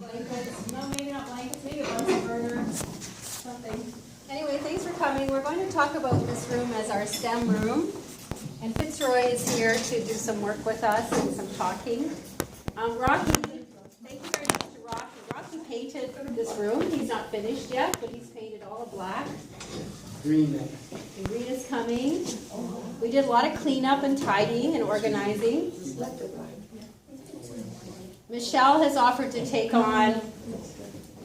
blankets, no, maybe not blankets, maybe a Bunsen burner, something. Anyway, thanks for coming. We're going to talk about this room as our STEM room. And Fitzroy is here to do some work with us and some talking. Rocky, thank you very much to Rocky. Rocky painted this room. He's not finished yet, but he's painted all of black. Green. And green is coming. We did a lot of cleanup and tidying and organizing. Michelle has offered to take on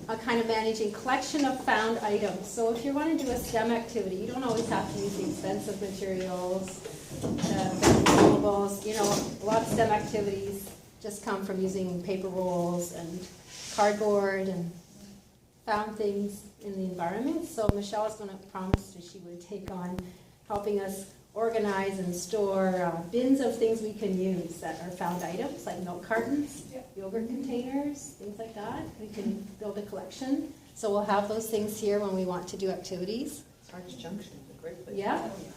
a kind of managing collection of found items. So if you want to do a STEM activity, you don't always have to use the expensive materials, consumables. You know, a lot of STEM activities just come from using paper rolls and cardboard and found things in the environment. So Michelle is going to promise that she would take on helping us organize and store bins of things we can use that are found items, like milk cartons, yogurt containers, things like that. We can build a collection. So we'll have those things here when we want to do activities. Arts Junction is a great place.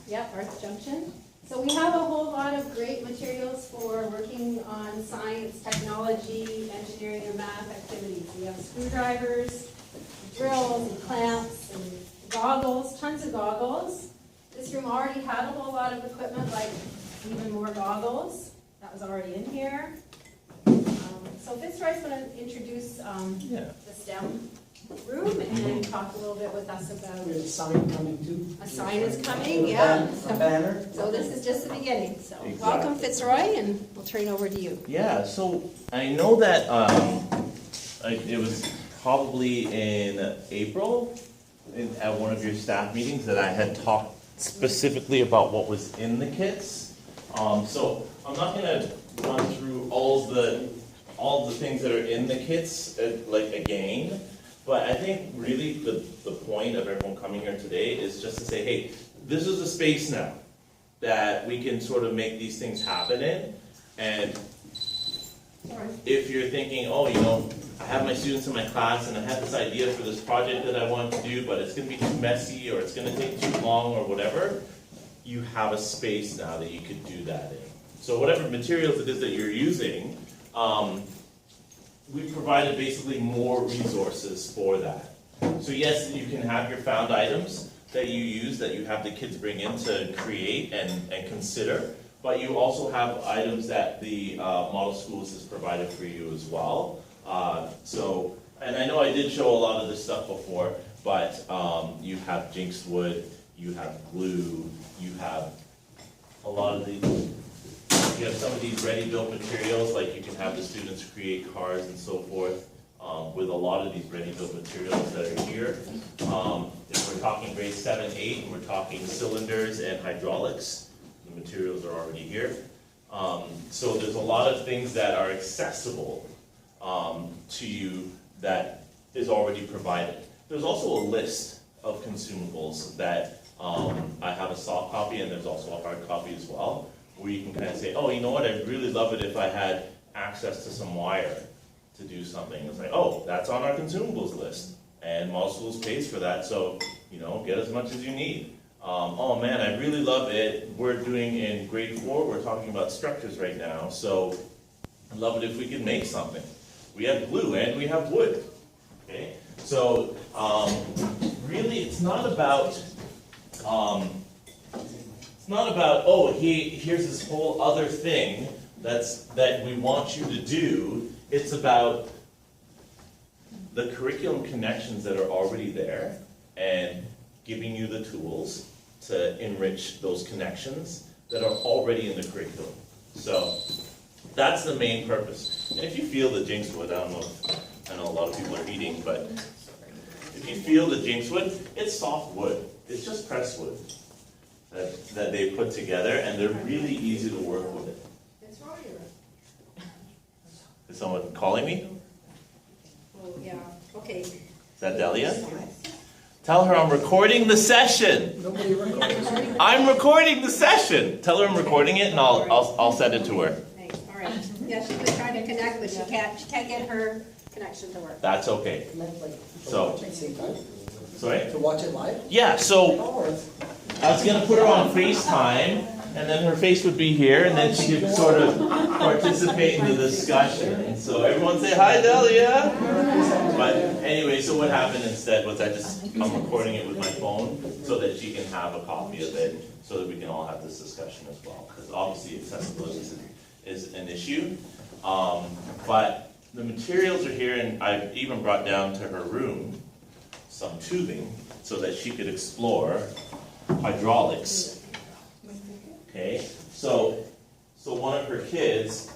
Yeah, Arts Junction. So we have a whole lot of great materials for working on science, technology, engineering, and math activities. We have screwdrivers, drills, and clamps, and goggles, tons of goggles. This room already had a whole lot of equipment, like even more goggles. That was already in here. So Fitzroy's going to introduce the STEM room and talk a little bit with us about. There's a sign coming too. A sign is coming, yeah. A banner. So this is just the beginning. So Exactly. welcome Fitzroy, and we'll turn it over to you. Yeah, so I know that it was probably in April at one of your staff meetings that I had talked specifically about what was in the kits. So I'm not going to run through all the things that are in the kits again, but I think really the point of everyone coming here today is just to say, hey, this is a space now that we can sort of make these things happen in. And if you're thinking, oh, you know, I have my students in my class and I have this idea for this project that I want to do, but it's going to be too messy or it's going to take too long or whatever, you have a space now that you could do that in. So whatever materials it is that you're using, we provided basically more resources for that. So yes, you can have your found items that you use, that you have the kids bring in to create and consider, but you also have items that the Model Schools has provided for you as well. And I know I did show a lot of this stuff before, but you have jinxed wood, you have glue, you have a lot of these, you have some of these ready-built materials, like you can have the students create cars and so forth with a lot of these ready-built materials that are here. If we're talking grade 7, 8, and we're talking cylinders and hydraulics, the materials are already here. So there's a lot of things that are accessible to you that is already provided. There's also a list of consumables that I have a soft copy, and there's also a hard copy as well, where you can kind of say, oh, you know what, I'd really love it if I had access to some wire to do something. It's like, oh, that's on our consumables list, and Model Schools pays for that, so, you know, get as much as you need. Oh man, I really love it. We're doing in grade 4, we're talking about structures right now, so I'd love it if we could make something. We have glue and we have wood, okay? So really it's not about, oh, here's this whole other thing that we want you to do. It's about the curriculum connections that are already there and giving you the tools to enrich those connections that are already in the curriculum. So that's the main purpose. And if you feel the jinx wood, I know a lot of people are eating, but if you feel the jinx wood, it's soft wood. It's just pressed wood that they put together, and they're really easy to work with it. Is someone calling me? Oh, yeah, okay. Is that Delia? Tell her I'm recording the session. Nobody records. I'm recording the session. Tell her I'm recording it, and I'll send it to her. Thanks, all right. Yeah, she was trying to connect, but she can't get her connection to work. That's okay. So, To sorry? watch it live? Yeah, so Or I was gonna put her on FaceTime, and then her face would be here, and then she could sort of participate in the discussion. And so everyone say, "Hi, Delia!" But anyway, so what happened instead was I'm recording it with my phone so that she can have a copy of it, so that we can all have this discussion as well. Because obviously accessibility is an issue. But the materials are here, and I've even brought down to her room some tubing so that she could explore hydraulics. Okay, so one of her kids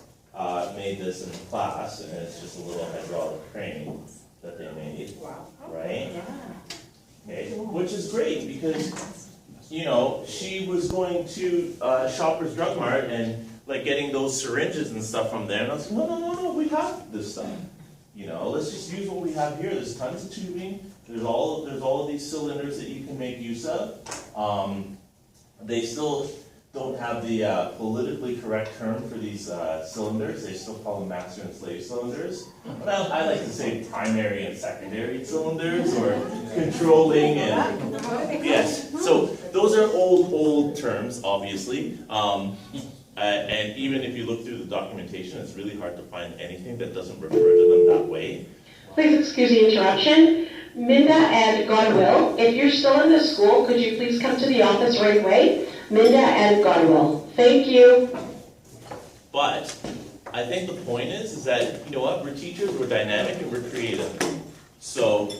made this in class, and it's just a little hydraulic crane that they made, right? Okay, which is great because, you know, she was going to Shoppers Drug Mart and like getting those syringes and stuff from there, and I was like, no, we have this stuff. You know, let's just use what we have here. There's tons of tubing. There's all of these cylinders that you can make use of. They still don't have the politically correct term for these cylinders. They still call them master and slave cylinders. But I like to say primary and secondary cylinders, or controlling and yes. So those are old terms, obviously. And even if you look through the documentation, it's really hard to find anything that doesn't refer to them that way. Please excuse the interruption. Minda and Godwill, if you're still in the school, could you please come to the office right away? Minda and Godwill. Thank you. But I think the point is that, you know what, we're teachers, we're dynamic, and we're creative. So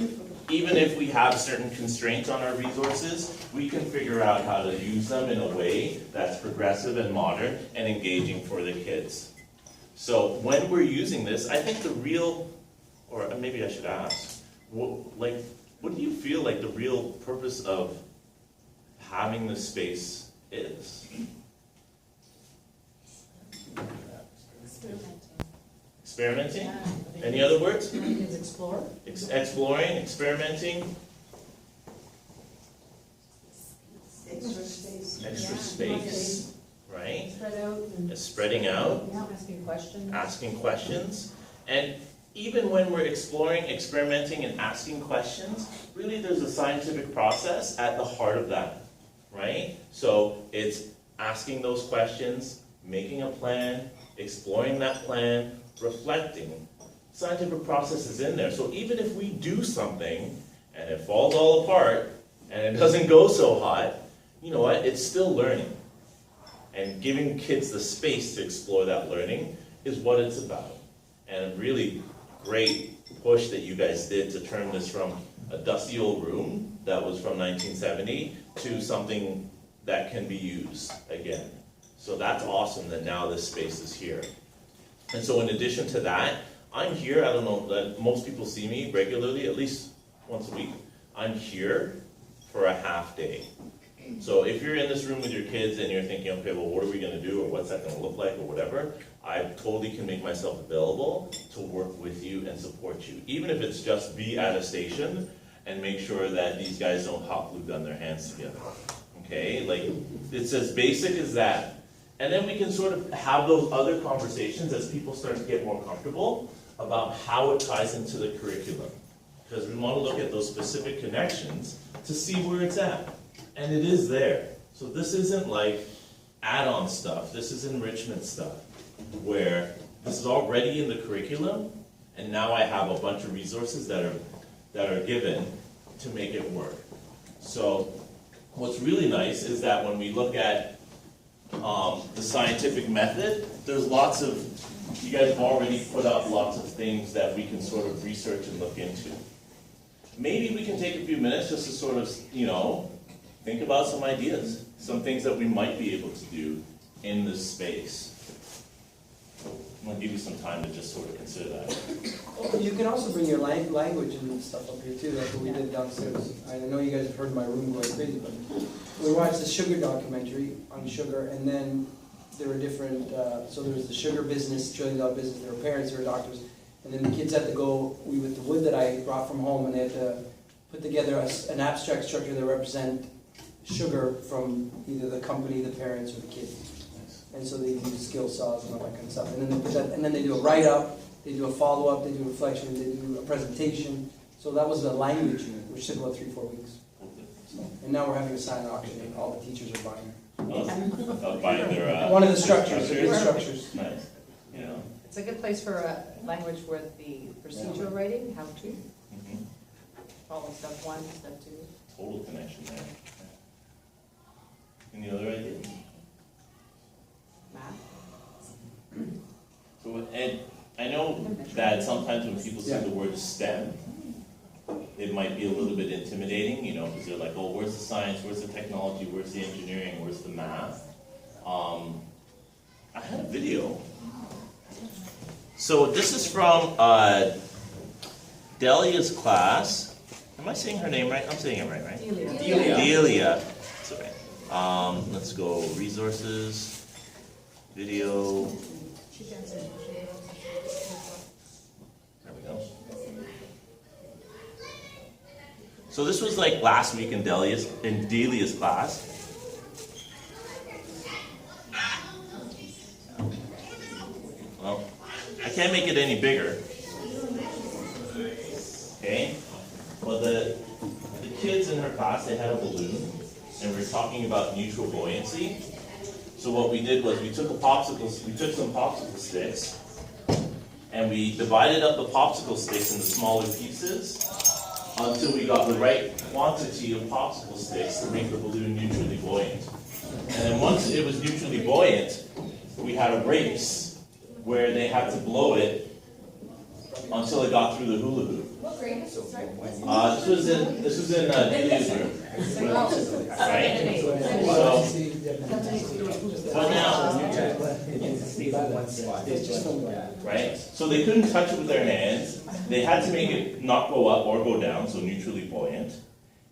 even if we have certain constraints on our resources, we can figure out how to use them in a way that's progressive and modern and engaging for the kids. So when we're using this, I think the real, or maybe I should ask, what do you feel like the real purpose of having this space is? Experimenting? Any other words? Kids explore. Exploring, experimenting. Extra space. Extra space, right? Spread out and Spreading out, Asking questions. asking questions. And even when we're exploring, experimenting, and asking questions, really there's a scientific process at the heart of that, right? So it's asking those questions, making a plan, exploring that plan, reflecting. Scientific process is in there. So even if we do something and it falls all apart and it doesn't go so hot, you know what? It's still learning. And giving kids the space to explore that learning is what it's about. And a really great push that you guys did to turn this from a dusty old room that was from 1970 to something that can be used again. So that's awesome that now this space is here. And so in addition to that, I'm here, I don't know, that most people see me regularly, at least once a week. I'm here for a half day. So if you're in this room with your kids and you're thinking, okay, well, what are we gonna do, or what's that gonna look like, or whatever, I totally can make myself available to work with you and support you. Even if it's just be at a station and make sure that these guys don't hot glue gun their hands together. Okay, like, it's as basic as that. And then we can sort of have those other conversations as people start to get more comfortable about how it ties into the curriculum. Because we want to look at those specific connections to see where it's at. And it is there. So this isn't like add-on stuff. This is enrichment stuff, where this is already in the curriculum, and now I have a bunch of resources that are given to make it work. So what's really nice is that when we look at the scientific method, there's lots of, you guys have already put up lots of things that we can sort of research and look into. Maybe we can take a few minutes just to sort of, you know, think about some ideas, some things that we might be able to do in this space. I'm going to give you some time to just sort of consider that. You can also bring your language and stuff up here too, like what we did downstairs. I know you guys have heard my room going crazy, but we watched the sugar documentary on sugar, and then there were different, so there was the sugar business, trillion-dollar business, there were parents, there were doctors, and then the kids had to go, with the wood that I brought from home, and they had to put together an abstract structure that represent sugar from either the company, the parents, or the kids. And so they do skill saws and all that kind of stuff. And then they put that, and then they do a write-up, they do a follow-up, they do a reflection, they do a presentation. So that was the language unit, which took about 3-4 weeks. So, and now we're having a silent auction, and all the teachers are buying. Of buying their, One of the structures, the big structures. Nice, you know. It's a good place for a language with the procedural writing, how to, Mhm. follow step 1, step 2. Total connection there. Any other ideas? Math. So, and I know that sometimes when people see the word STEM, it might be a little bit intimidating, you know, because they're like, oh, where's the science, where's the technology, where's the engineering, where's the math? I had a video. So this is from Delia's class. Am I saying her name right? I'm saying it right? Delia. Delia. That's all right. Let's go resources, video. There we go. So this was like last week in Delia's class. Well, I can't make it any bigger. Okay? Well, the kids in her class, they had a balloon, and we were talking about neutral buoyancy. So what we did was we took some popsicle sticks, and we divided up the popsicle sticks into smaller pieces until we got the right quantity of popsicle sticks to make the balloon neutrally buoyant. And then once it was neutrally buoyant, we had a race where they had to blow it until it got through the hula hoop. What grade is this, right? This was in Delia's room, right? So, but now, right? So they couldn't touch it with their hands. They had to make it not go up or go down, so neutrally buoyant.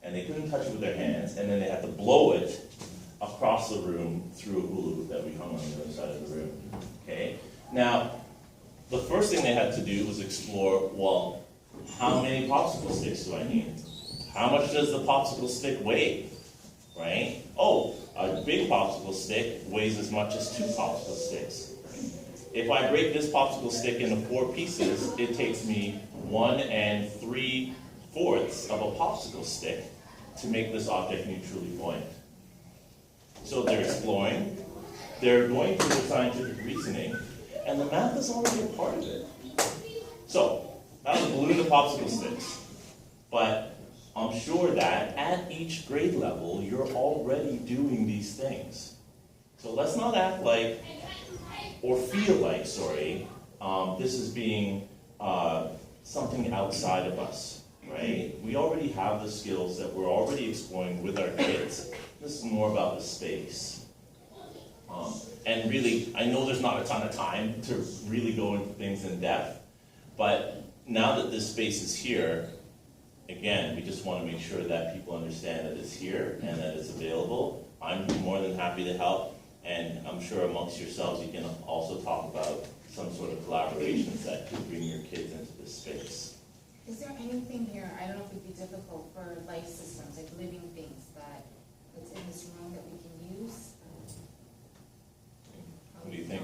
And they couldn't touch it with their hands, and then they had to blow it across the room through a hula hoop that we hung on the other side of the room. Okay? Now, the first thing they had to do was explore, well, how many popsicle sticks do I need? How much does the popsicle stick weigh? Right? Oh, a big popsicle stick weighs as much as 2 popsicle sticks. If I break this popsicle stick into 4 pieces, it takes me 1 3/4 of a popsicle stick to make this object neutrally buoyant. So they're exploring, they're going through the scientific reasoning, and the math is already a part of it. So, that was a balloon of popsicle sticks. But I'm sure that at each grade level, you're already doing these things. So let's not act like, or feel like, this is being something outside of us, right? We already have the skills that we're already exploring with our kids. This is more about the space. And really, I know there's not a ton of time to really go into things in depth, but now that this space is here, again, we just want to make sure that people understand that it's here and that it's available. I'm more than happy to help, and I'm sure amongst yourselves you can also talk about some sort of collaborations that could bring your kids into this space. Is there anything here, I don't know if it'd be difficult for life systems, like living things that's in this room that we can use? What do you think?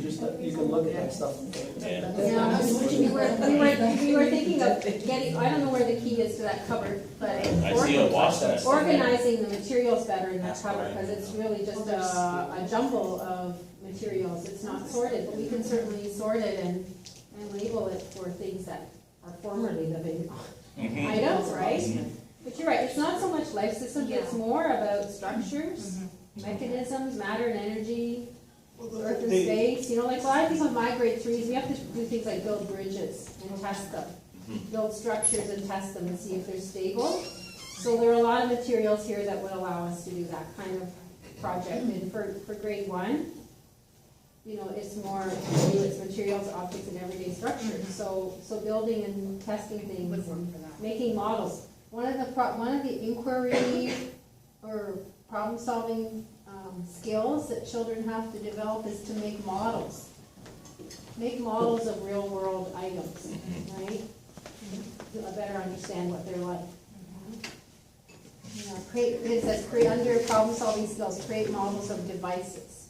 Just, you can look at that stuff. Yeah. Yeah, we were thinking of getting, I don't know where the key is to that cupboard, but I see a wash nest. organizing the materials better in that cupboard, because it's really just a jumble of materials. It's not sorted, but we can certainly sort it and label it for things that are formerly living items, right? But you're right, it's not so much life systems, it's more about structures, mechanisms, matter and energy, earth and space. You know, like a lot of things with my grade 3s, we have to do things like build bridges and test them. Build structures and test them and see if they're stable. So there are a lot of materials here that would allow us to do that kind of project. And for grade 1, you know, it's more, it's materials, objects, and everyday structures. So building and testing things and making models. One of the inquiry or problem-solving skills that children have to develop is to make models. Make models of real-world items, right? To better understand what they're like. You know, it says under problem-solving skills, create models of devices.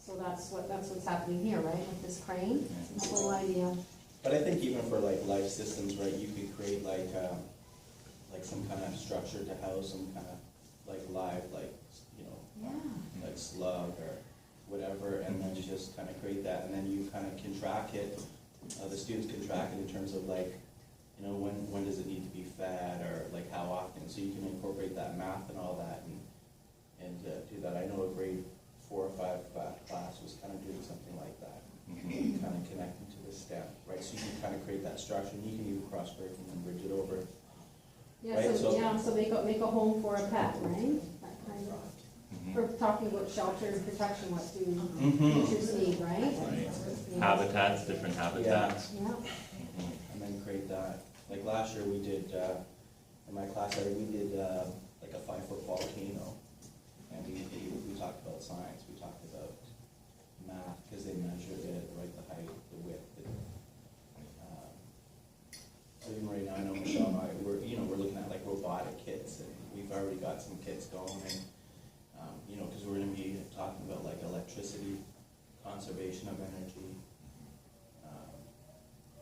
So that's what's happening here, right? With this crane, the whole idea. But I think even for like life systems, right, you could create like some kind of structure to house some kind of like live, like, you know, like slug or whatever, and then you just kind of create that, and then you kind of can track it. The students can track it in terms of like, you know, when does it need to be fed, or like how often, so you can incorporate that math and all that, and do that. I know a grade 4 or 5 class was kind of doing something like that, kind of connecting to the STEM, right? So you can kind of create that structure, and you can even cross curriculum and bridge it over. Yeah, Right, so, so- so make a home for a pet, right? That kind of, we're talking about shelter and protection, what do teachers need, right? Yeah. Habitats, different habitats. Yeah, And then create that. Like last year we did, in my class, we did like a 5-foot volcano. And we talked about science, we talked about math, because they measured it, right, the height, the width. So even right now, I know Michelle and I, we're looking at like robotic kits, and we've already got some kits going, and, because we're gonna be talking about like electricity, conservation of energy.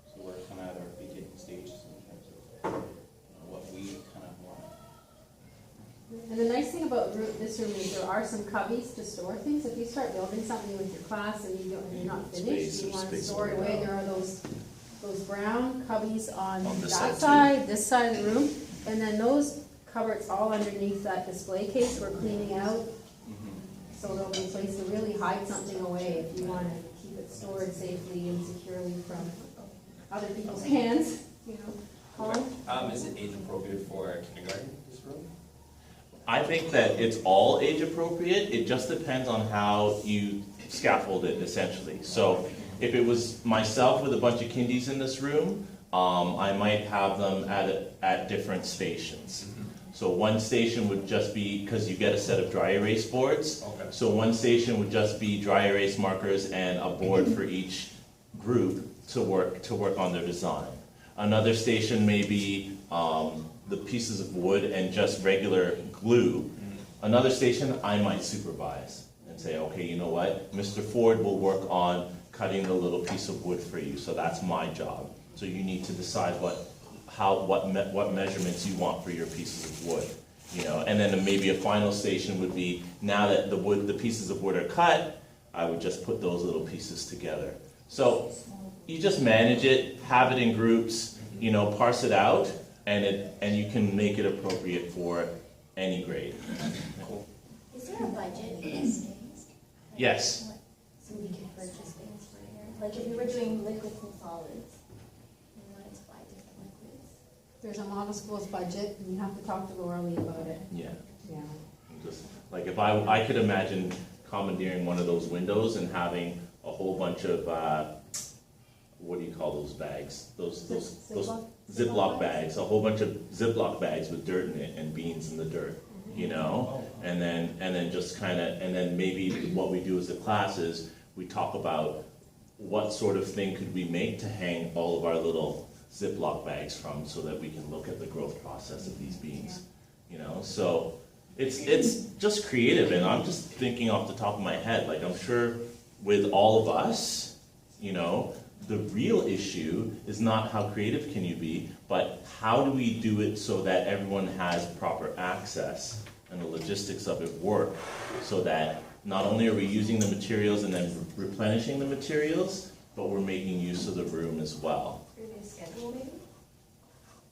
So we're kind of at our beginning stages in terms of, what we kind of want. and the nice thing about this room is there are some cubbies to store things. If you start building something with your class and you're not finished, Space, you want to space store it away, around. there are those brown cubbies on this that side, side, this side of the room, and then those cupboards all underneath that display case we're cleaning out. So there'll be a place to really hide something away if you want to keep it stored safely and securely from other people's hands, Colin? Is it age appropriate for kindergarten, this room? I think that it's all age appropriate. It just depends on how you scaffold it, essentially. So if it was myself with a bunch of kindies in this room, I might have them at different stations. So one station would just be, because you get a set of dry erase boards. Okay. So one station would just be dry erase markers and a board for each group to work on their design. Another station may be the pieces of wood and just regular glue. Another station I might supervise and say, okay, you know what? Mr. Ford will work on cutting the little piece of wood for you, so that's my job. So you need to decide what measurements you want for your pieces of wood, and then maybe a final station would be, now that the pieces of wood are cut, I would just put those little pieces together. So you just manage it, have it in groups, parse it out, and you can make it appropriate for any grade. Is there a budget for these things? Yes. So we can purchase things for here? Like if we were doing liquids and solids, we wanted to buy different liquids. There's a model school's budget, and you have to talk to Laura Lee about it. Yeah. Yeah. Just like if I could imagine commandeering one of those windows and having a whole bunch of what do you call those bags? Those Ziploc bags. A whole bunch of Ziploc bags with dirt in it and beans in the dirt, and then just kind of, and then maybe what we do as a class is we talk about what sort of thing could we make to hang all of our little Ziploc bags from, so that we can look at the growth process of these beans, So it's just creative, and I'm just thinking off the top of my head, like I'm sure with all of us, the real issue is not how creative can you be, but how do we do it so that everyone has proper access and the logistics of it work, so that not only are we using the materials and then replenishing the materials, but we're making use of the room as well. Create a schedule maybe?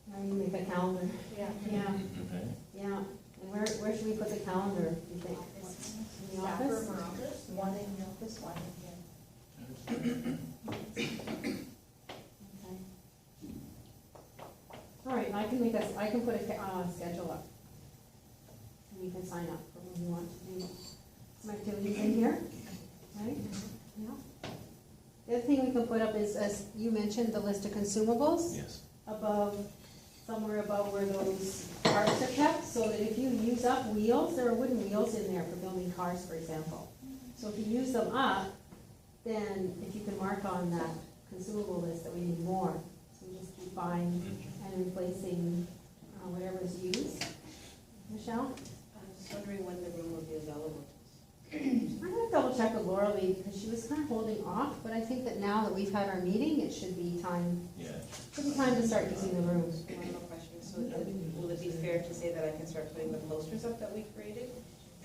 Now you make a calendar. Yeah. Yeah, Okay. yeah. And where should we put the calendar, do you think? In the Staff office? room or office? One in the office, one in here. Okay. All right, I can put a schedule up. And you can sign up for when you want to do some activities in here, right? Yeah. The other thing we can put up is, as you mentioned, the list of consumables Yes. somewhere above where those parts are kept, so that if you use up wheels, there are wooden wheels in there for building cars, for example. So if you use them up, then if you can mark on that consumable list that we need more, so we just keep buying and replacing whatever is used. Michelle? I'm just wondering when the room will be available. I'm gonna double check with Laura Lee, because she was kind of holding off, but I think that now that we've had our meeting, it should be time to start using the room. One more question, so will it be fair to say that I can start putting the posters up that we created?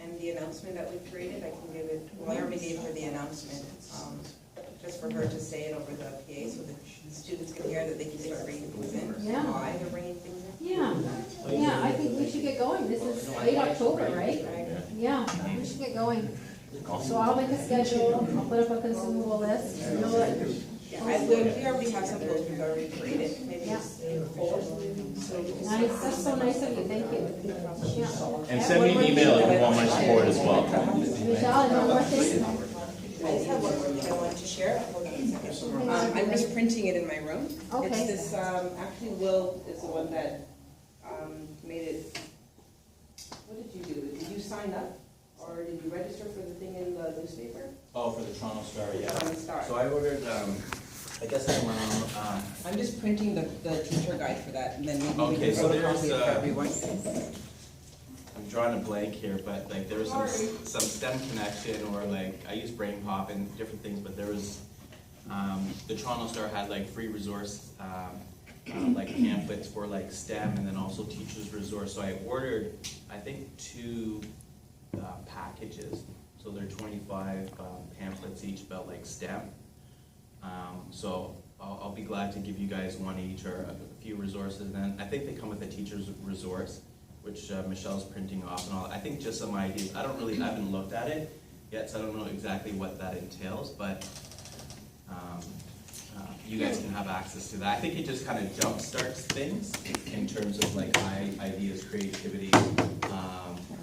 and the announcement that we created, I can give it, well, I already gave her the announcement, just for her to say it over the PA so that students can hear that they can start bringing things in. Yeah. Why they're bringing things in. Yeah, I think we should get going. This is late October, right? Yeah, we should get going. So I'll make a schedule, I'll put up a consumable list. You know what? Yeah, we already have some of those we've already created, maybe just forward. Nice, that's so nice of you, thank you. Yeah. And send me an email if you want my support as well. Michelle, and one more thing. I just have one more thing I wanted to share. Hold on a second. I'm just printing it in my room. Okay. It's this, actually Will is the one that made it. What did you do? Did you sign up? Or did you register for the thing in the newspaper? Oh, for the Toronto Star, yeah. Toronto Star. So I ordered, I guess I went on, I'm just printing the teacher guide for that, and then maybe we Okay, can so photocopy there's, it for everyone. I'm drawing a blank here, but like there was some STEM connection or like, I use Brain Pop and different things, but there was, the Toronto Star had like free resource, like pamphlets for like STEM and then also teachers resource. So I ordered, I think 2 packages. So they're 25 pamphlets each about like STEM. So I'll be glad to give you guys one each or a few resources. And then I think they come with a teacher's resource, which Michelle's printing off and all. I think just some ideas. I haven't looked at it yet, so I don't know exactly what that entails, but you guys can have access to that. I think it just kind of jump starts things in terms of like ideas, creativity,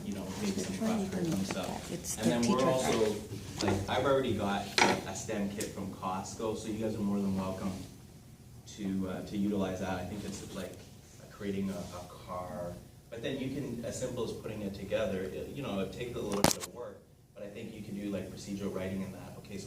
you know, maybe some cross-curriculum stuff. And then we're also, like, I've already got a STEM kit from Costco, so you guys are more than welcome to utilize that. I think it's like creating a car, but then you can, as simple as putting it together, you know, it takes a little bit of work, but I think you can do like procedural writing in that. Okay, so